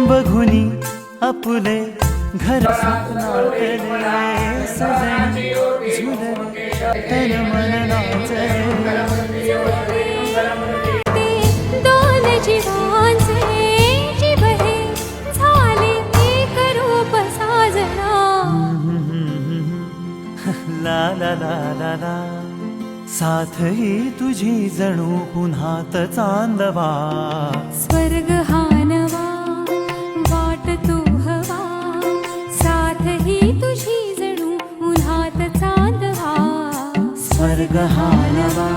बघुनी आपुले घर सजले झुलले तन मन नाचले दोन जीवांचे जीव हे झाले एक रूप साजना ला ला ला ला ला साथ ही तुझी जणू पुन्हात चांदवा स्वर्ग हा नवा वाट तू हवा साथ ही तुझी जणू उन्हात चांदवा स्वर्ग हा नवा